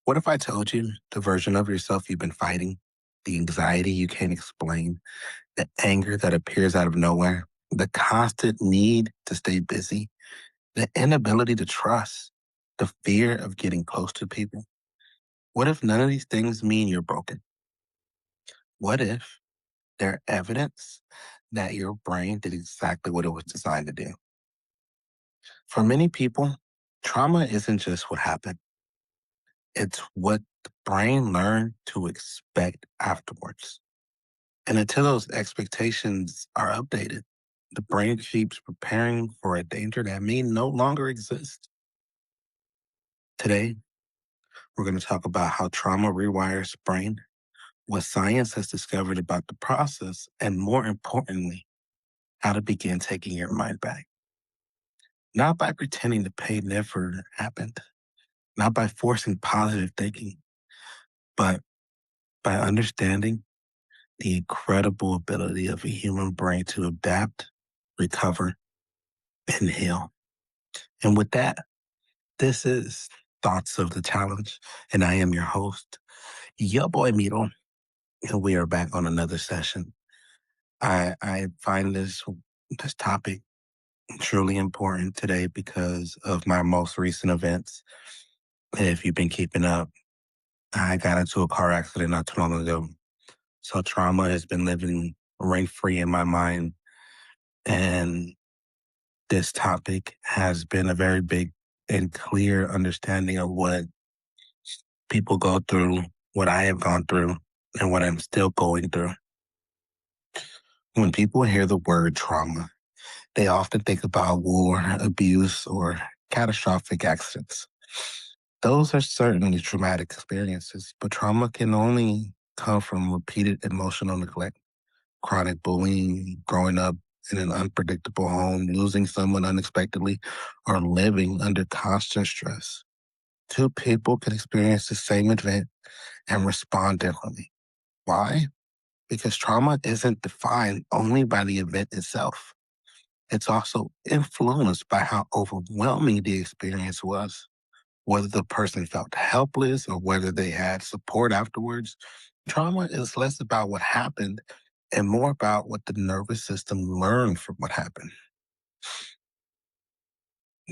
What if I told you the version of yourself you've been fighting, the anxiety you can't explain, the anger that appears out of nowhere, the constant need to stay busy, the inability to trust, the fear of getting close to people? What if none of these things mean you're broken? What if they're evidence that your brain did exactly what it was designed to do? For many people, trauma isn't just what happened, it's what the brain learned to expect afterwards. And until those expectations are updated, the brain keeps preparing for a danger that may no longer exist. Today, we're going to talk about how trauma rewires the brain, what science has discovered about the process, and more importantly, how to begin taking your mind back. Not by pretending the pain never happened, not by forcing positive thinking, but by understanding the incredible ability of a human brain to adapt, recover, and heal. And with that, this is Thoughts of the Challenge, and I am your host, your boy Miro, and we are back on another session. I find this topic truly important today because of my most recent events. If you've been keeping up, I got into a car accident not too long ago. So trauma has been living rent free in my mind. And this topic has been a very big and clear understanding of what people go through, what I have gone through, and what I'm still going through. When people hear the word trauma, they often think about war, abuse, or catastrophic accidents. Those are certainly traumatic experiences, but trauma can only come from repeated emotional neglect, chronic bullying, growing up in an unpredictable home, losing someone unexpectedly, or living under constant stress. Two people can experience the same event and respond differently. Why? Because trauma isn't defined only by the event itself. It's also influenced by how overwhelming the experience was, whether the person felt helpless or whether they had support afterwards. Trauma is less about what happened and more about what the nervous system learned from what happened.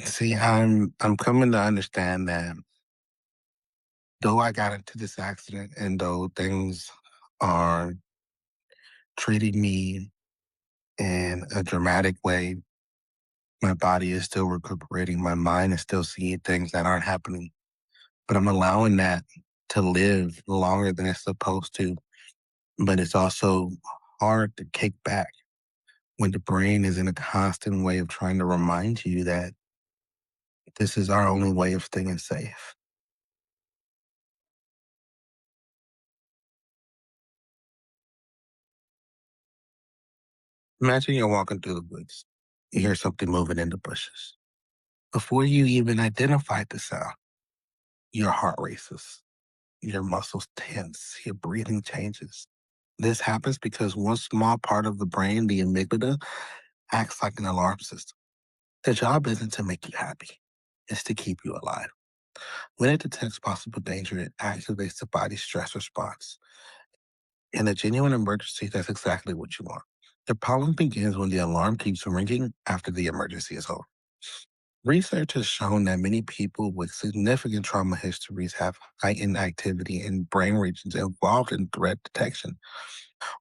See, I'm coming to understand that though I got into this accident and though things are treating me in a dramatic way, my body is still recuperating. My mind is still seeing things that aren't happening, but I'm allowing that to live longer than it's supposed to. But it's also hard to kick back when the brain is in a constant way of trying to remind you that this is our only way of staying safe. Imagine you're walking through the woods. You hear something moving in the bushes. Before you even identify the sound, your heart races, your muscles tense, your breathing changes. This happens because one small part of the brain, the amygdala, acts like an alarm system. The job isn't to make you happy, it's to keep you alive. When it detects possible danger, it activates the body's stress response. In a genuine emergency, that's exactly what you want. The problem begins when the alarm keeps ringing after the emergency is over. Research has shown that many people with significant trauma histories have heightened activity in brain regions involved in threat detection,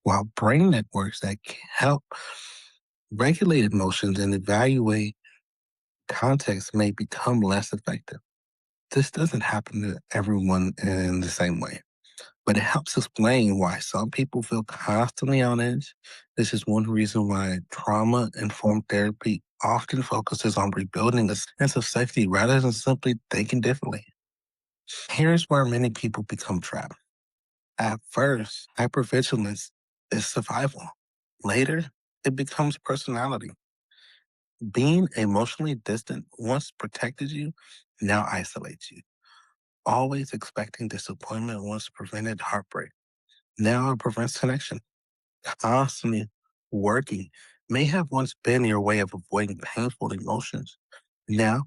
while brain networks that can help regulate emotions and evaluate context may become less effective. This doesn't happen to everyone in the same way, but it helps explain why some people feel constantly on edge. This is one reason why trauma informed therapy often focuses on rebuilding a sense of safety rather than simply thinking differently. Here's where many people become trapped. At first, hypervigilance is survival. Later, it becomes personality. Being emotionally distant once protected you, now isolates you. Always expecting disappointment once prevented heartbreak. Now it prevents connection. Constantly working may have once been your way of avoiding painful emotions. Now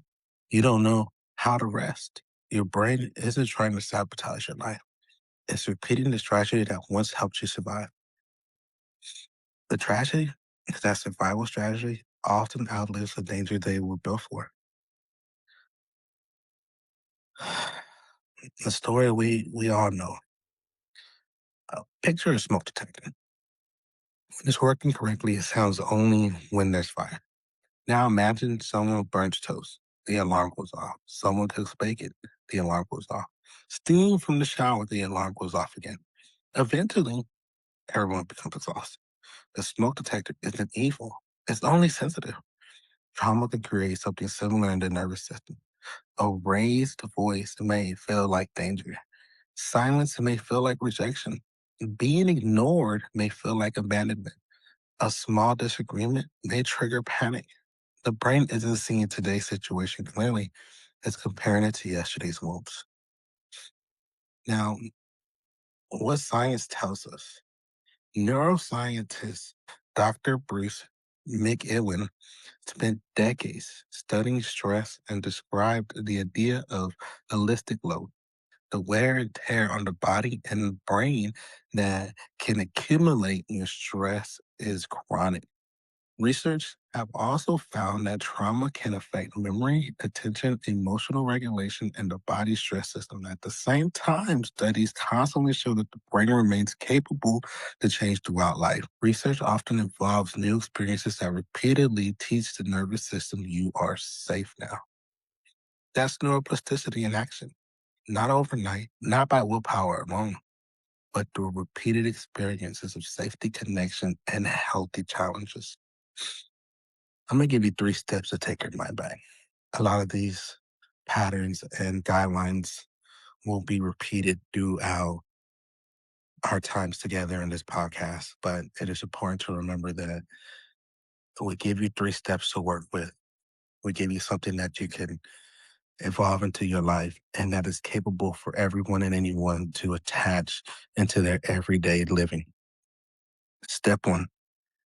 you don't know how to rest. Your brain isn't trying to sabotage your life. It's repeating the tragedy that once helped you survive. The tragedy is that survival strategy often outlives the danger they were built for. The story we all know. Picture a smoke detector. When it's working correctly, it sounds only when there's fire. Now imagine someone burns toast. The alarm goes off. Someone cooks bacon. The alarm goes off. Steam from the shower. The alarm goes off again. Eventually, everyone becomes exhausted. The smoke detector isn't evil. It's only sensitive. Trauma can create something similar in the nervous system. A raised voice may feel like danger. Silence may feel like rejection. Being ignored may feel like abandonment. A small disagreement may trigger panic. The brain isn't seeing today's situation clearly, it's comparing it to yesterday's wounds. Now, what science tells us? Neuroscientist Dr. Bruce McEwen spent decades studying stress and described the idea of holistic load, the wear and tear on the body and brain that can accumulate when stress is chronic. Research have also found that trauma can affect memory, attention, emotional regulation, and the body's stress system. At the same time, studies constantly show that the brain remains capable to change throughout life. Research often involves new experiences that repeatedly teach the nervous system you are safe now. That's neuroplasticity in action. Not overnight, not by willpower alone, but through repeated experiences of safety, connection, and healthy challenges. I'm going to give you 3 steps to take your mind back. A lot of these patterns and guidelines will be repeated throughout our times together in this podcast, but it is important to remember that we give you 3 steps to work with. We give you something that you can evolve into your life and that is capable for everyone and anyone to attach into their everyday living. Step 1,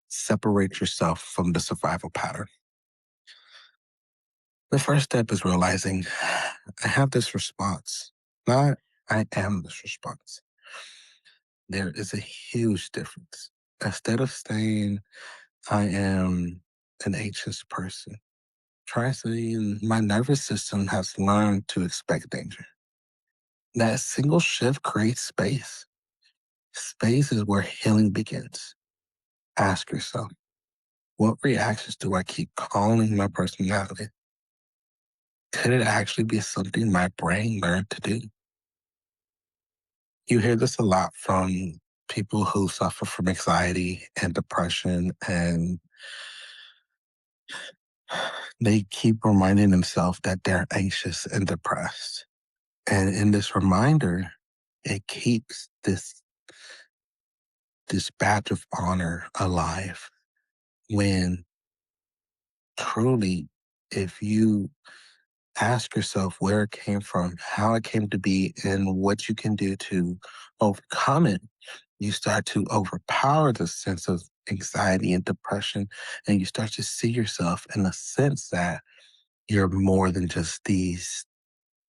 separate yourself from the survival pattern. The first step is realizing I have this response, not I am this response. There is a huge difference. Instead of saying I am an anxious person, try saying my nervous system has learned to expect danger. That single shift creates space. Space is where healing begins. Ask yourself, what reactions do I keep calling my personality? Could it actually be something my brain learned to do? You hear this a lot from people who suffer from anxiety and depression, and they keep reminding themselves that they're anxious and depressed. And in this reminder, it keeps this badge of honor alive when truly, if you ask yourself where it came from, how it came to be, and what you can do to overcome it, you start to overpower the sense of anxiety and depression, and you start to see yourself in a sense that you're more than just these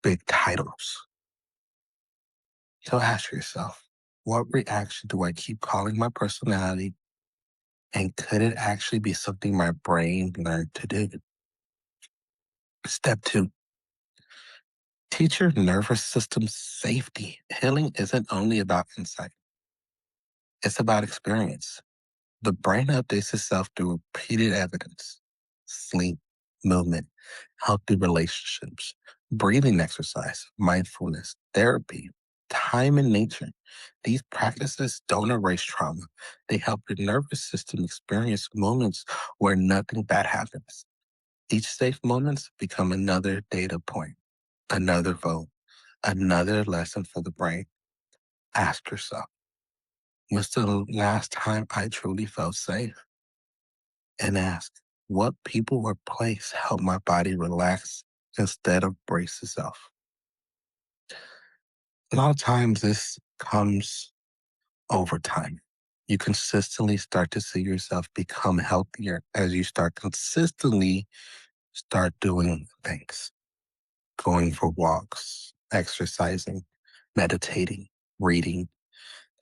big titles. So ask yourself, what reaction do I keep calling my personality? And could it actually be something my brain learned to do? Step 2, teach your nervous system safety. Healing isn't only about insight, it's about experience. The brain updates itself through repeated evidence, sleep, movement, healthy relationships, breathing exercise, mindfulness, therapy, time in nature. These practices don't erase trauma. They help the nervous system experience moments where nothing bad happens. Each safe moments become another data point, another vote, another lesson for the brain. Ask yourself, when's the last time I truly felt safe? And ask, what people or place help my body relax instead of brace itself? A lot of times this comes over time. You consistently start to see yourself become healthier as you start consistently start doing things, going for walks, exercising, meditating, reading,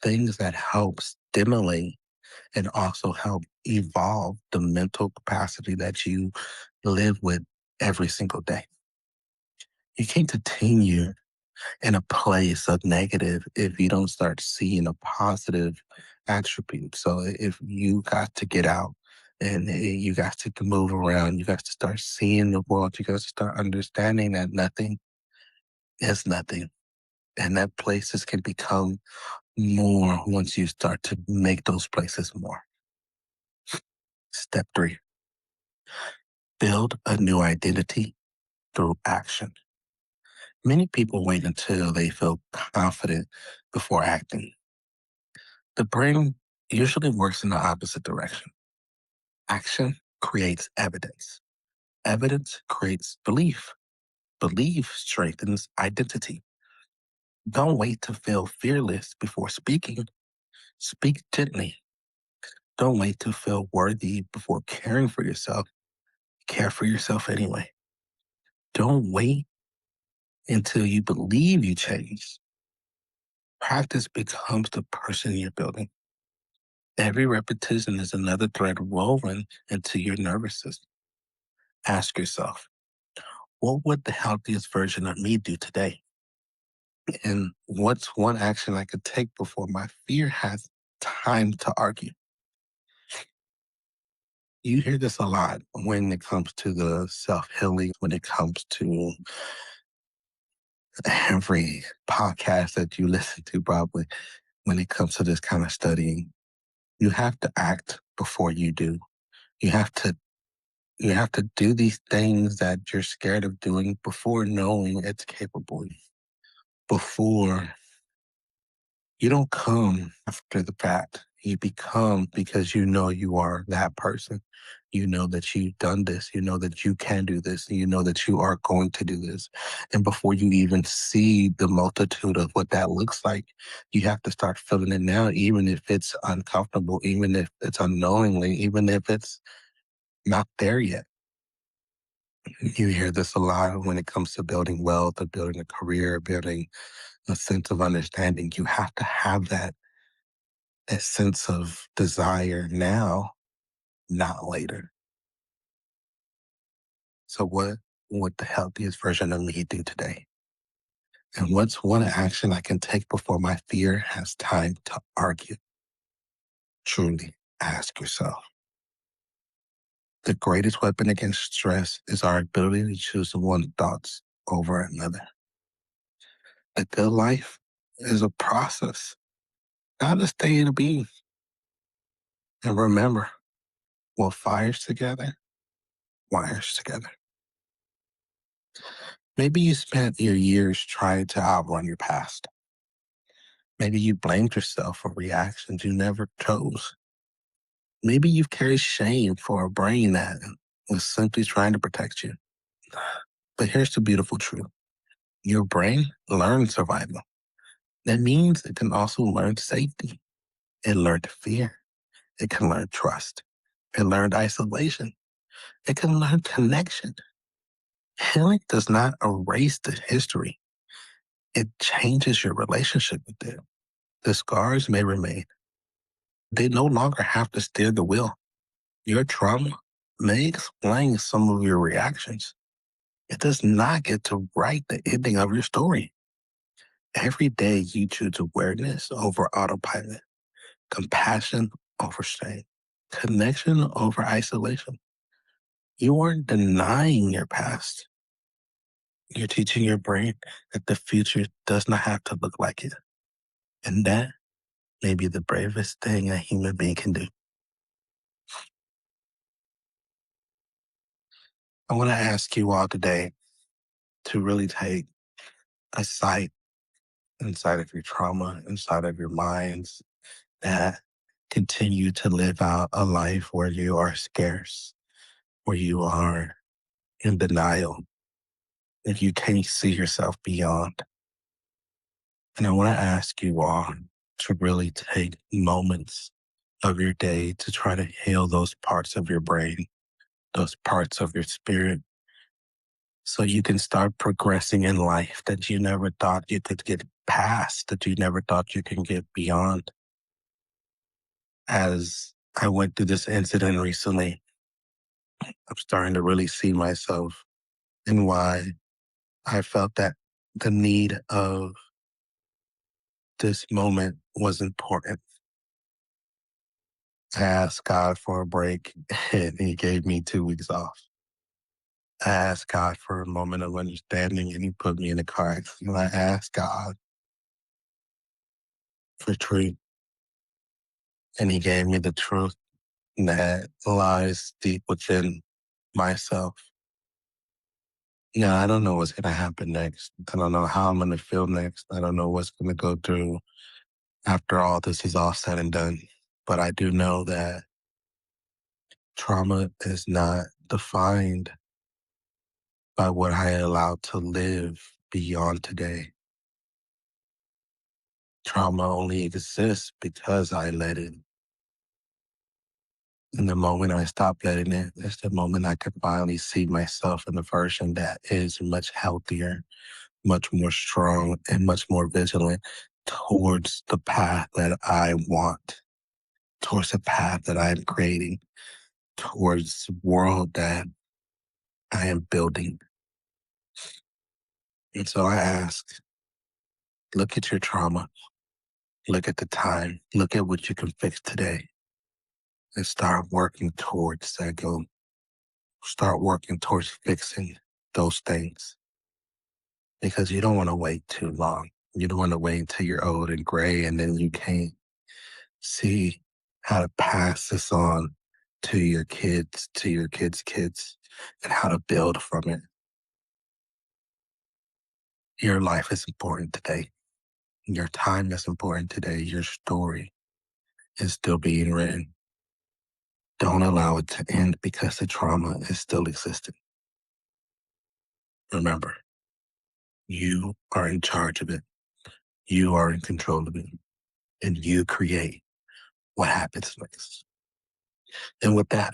things that help stimulate and also help evolve the mental capacity that you live with every single day. You can't continue in a place of negative if you don't start seeing a positive attribute. So if you got to get out and you got to move around, you got to start seeing the world, you got to start understanding that nothing is nothing. And that places can become more once you start to make those places more. Step 3, build a new identity through action. Many people wait until they feel confident before acting. The brain usually works in the opposite direction. Action creates evidence. Evidence creates belief. Belief strengthens identity. Don't wait to feel fearless before speaking. Speak gently. Don't wait to feel worthy before caring for yourself. Care for yourself anyway. Don't wait until you believe you changed. Practice becomes the person you're building. Every repetition is another thread woven into your nervous system. Ask yourself, what would the healthiest version of me do today? And what's one action I could take before my fear has time to argue? You hear this a lot when it comes to the self-healing, when it comes to every podcast that you listen to, probably when it comes to this kind of studying. You have to act before you do. You have to you have to do these things that you're scared of doing before knowing it's capable. Before you don't come after the fact. You become because you know you are that person. You know that you've done this. You know that you can do this. You know that you are going to do this. And before you even see the multitude of what that looks like, you have to start feeling it now, even if it's uncomfortable, even if it's unknowingly, even if it's not there yet. You hear this a lot when it comes to building wealth or building a career, building a sense of understanding. You have to have that sense of desire now, not later. So what would the healthiest version of me do today? And what's one action I can take before my fear has time to argue? Truly ask yourself. The greatest weapon against stress is our ability to choose one thoughts over another. A good life is a process, not a state of being. And remember, what fires together, wires together. Maybe you spent your years trying to outrun your past. Maybe you blamed yourself for reactions you never chose. Maybe you've carried shame for a brain that was simply trying to protect you. But here's the beautiful truth. Your brain learns survival. That means it can also learn safety. It learned fear. It can learn trust. It learned isolation. It can learn connection. Healing does not erase the history. It changes your relationship with it. The scars may remain. They no longer have to steer the wheel. Your trauma may explain some of your reactions. It does not get to write the ending of your story. Every day you choose awareness over autopilot, compassion over shame, connection over isolation. You aren't denying your past. You're teaching your brain that the future does not have to look like it. And that may be the bravest thing a human being can do. I want to ask you all today to really take a sight inside of your trauma, inside of your minds that continue to live out a life where you are scarce, where you are in denial, if you can't see yourself beyond. And I want to ask you all to really take moments of your day to try to heal those parts of your brain, those parts of your spirit so you can start progressing in life that you never thought you could get past, that you never thought you can get beyond. As I went through this incident recently, I'm starting to really see myself and why I felt that the need of this moment was important. I asked God for a break and he gave me 2 weeks off. I asked God for a moment of understanding and he put me in a car accident. I asked God for truth and he gave me the truth that lies deep within myself. Yeah, I don't know what's going to happen next. I don't know how I'm going to feel next. I don't know what's going to go through after all this is all said and done. But I do know that trauma is not defined by what I allowed to live beyond today. Trauma only exists because I let it. And the moment I stop letting it, it's the moment I could finally see myself in a version that is much healthier, much more strong, and much more vigilant towards the path that I want, towards the path that I am creating, towards the world that I am building. And so I ask, look at your trauma, look at the time, look at what you can fix today, and start working towards that goal. Start working towards fixing those things because you don't want to wait too long. You don't want to wait until you're old and gray and then you can't see how to pass this on to your kids, to your kids' kids, and how to build from it. Your life is important today. Your time is important today. Your story is still being written. Don't allow it to end because the trauma is still existing. Remember, you are in charge of it. You are in control of it. And you create what happens next. And with that,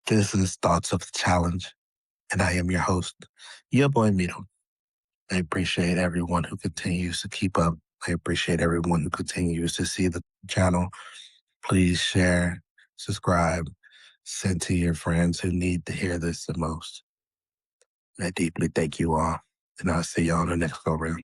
this is Thoughts of the Challenge. And I am your host, your boy Mito. I appreciate everyone who continues to keep up. I appreciate everyone who continues to see the channel. Please share, subscribe, send to your friends who need to hear this the most. I deeply thank you all, and I'll see you on the next go round.